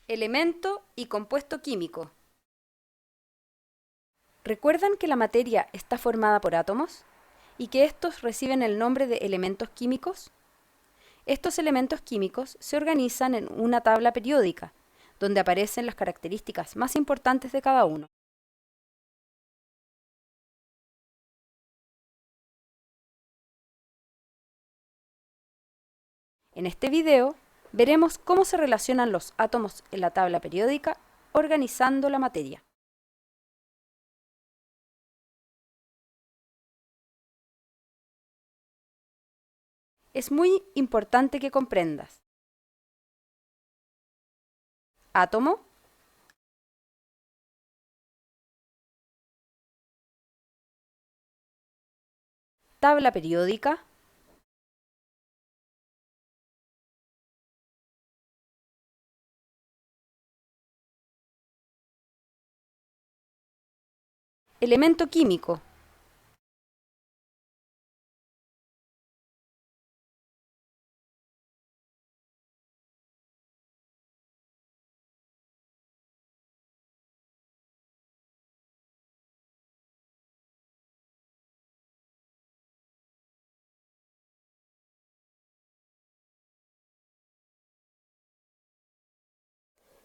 Elemento y compuesto químico. ¿Recuerdan que la materia está formada por átomos y que estos reciben el nombre de elementos químicos? Estos elementos químicos se organizan en una tabla periódica, donde aparecen las características más importantes de cada uno. En este video veremos cómo se relacionan los átomos en la tabla periódica organizando la materia. Es muy importante que comprendas. Átomo, tabla periódica, elemento químico.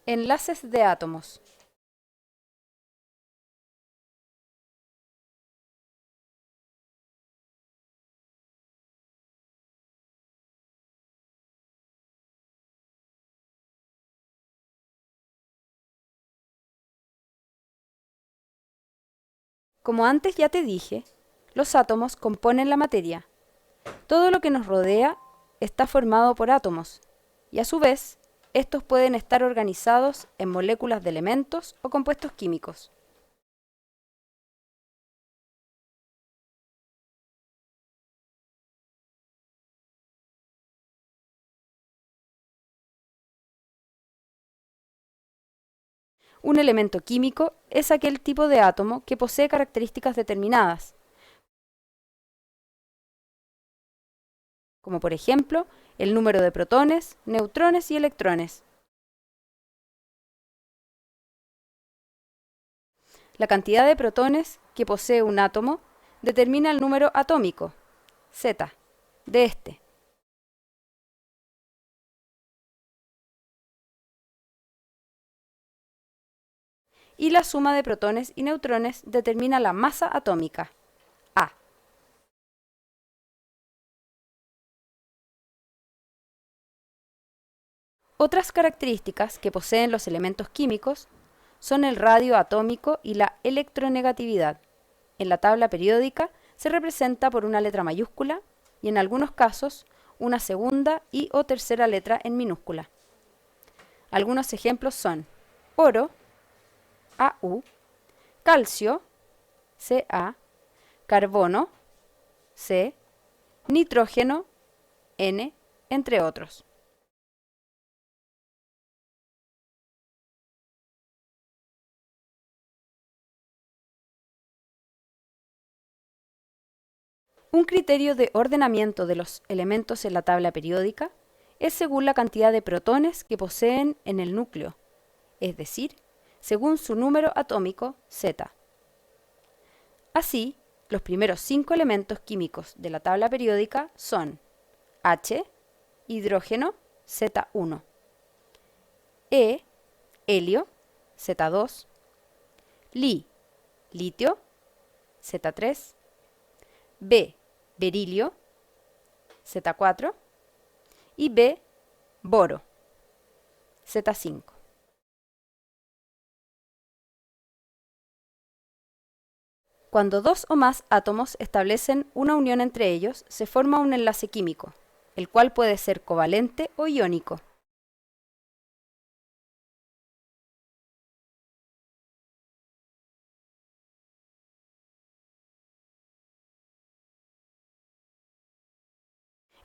Enlaces de átomos. Como antes ya te dije, los átomos componen la materia. Todo lo que nos rodea está formado por átomos, y a su vez, estos pueden estar organizados en moléculas de elementos o compuestos químicos. Un elemento químico es aquel tipo de átomo que posee características determinadas, como por ejemplo el número de protones, neutrones y electrones. La cantidad de protones que posee un átomo determina el número atómico, Z, de este. Y la suma de protones y neutrones determina la masa atómica, A. Otras características que poseen los elementos químicos son el radio atómico y la electronegatividad. En la tabla periódica se representa por una letra mayúscula y en algunos casos una segunda y o tercera letra en minúscula. Algunos ejemplos son oro, AU, calcio, Ca, carbono, C, nitrógeno, N, entre otros. Un criterio de ordenamiento de los elementos en la tabla periódica es según la cantidad de protones que poseen en el núcleo, es decir, según su número atómico Z. Así, los primeros 5 elementos químicos de la tabla periódica son H, hidrógeno, Z1, E, helio, Z2, Li, litio, Z3, B, berilio, Z4 y B, boro, Z5. Cuando dos o más átomos establecen una unión entre ellos, se forma un enlace químico, el cual puede ser covalente o iónico.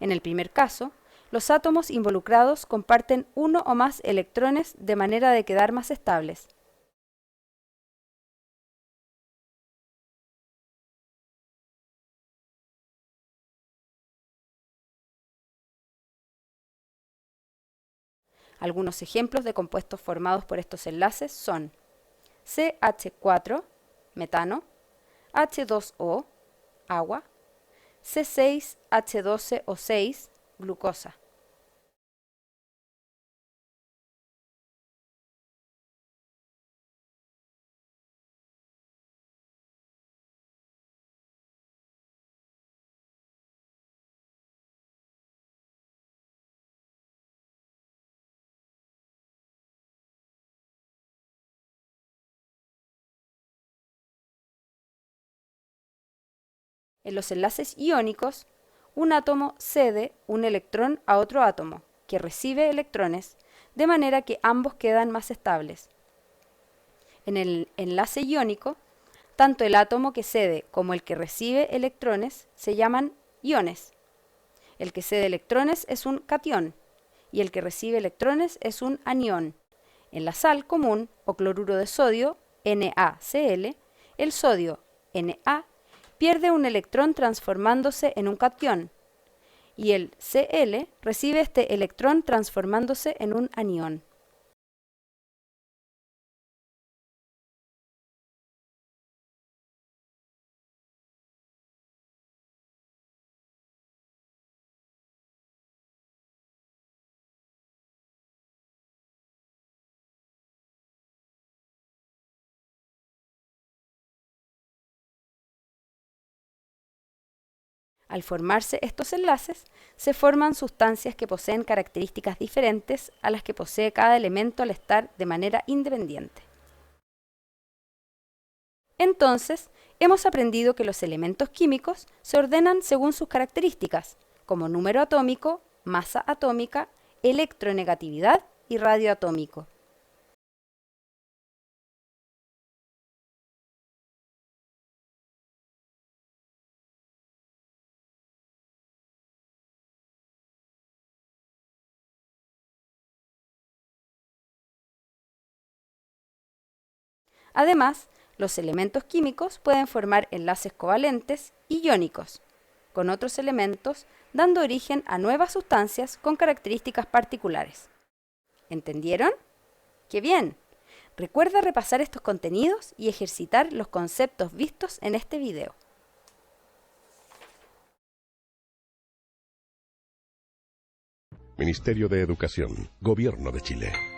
En el primer caso, los átomos involucrados comparten uno o más electrones de manera de quedar más estables. Algunos ejemplos de compuestos formados por estos enlaces son CH4, metano, H2O, agua, C6H12O6, glucosa. En los enlaces iónicos, un átomo cede un electrón a otro átomo, que recibe electrones, de manera que ambos quedan más estables. En el enlace iónico, tanto el átomo que cede como el que recibe electrones se llaman iones. El que cede electrones es un catión y el que recibe electrones es un anión. En la sal común o cloruro de sodio, NaCl, el sodio, Na, pierde un electrón transformándose en un catión y el Cl recibe este electrón transformándose en un anión. Al formarse estos enlaces, se forman sustancias que poseen características diferentes a las que posee cada elemento al estar de manera independiente. Entonces, hemos aprendido que los elementos químicos se ordenan según sus características, como número atómico, masa atómica, electronegatividad y radio atómico. Además, los elementos químicos pueden formar enlaces covalentes y iónicos con otros elementos, dando origen a nuevas sustancias con características particulares. ¿Entendieron? ¡Qué bien! Recuerda repasar estos contenidos y ejercitar los conceptos vistos en este video. Ministerio de Educación, Gobierno de Chile.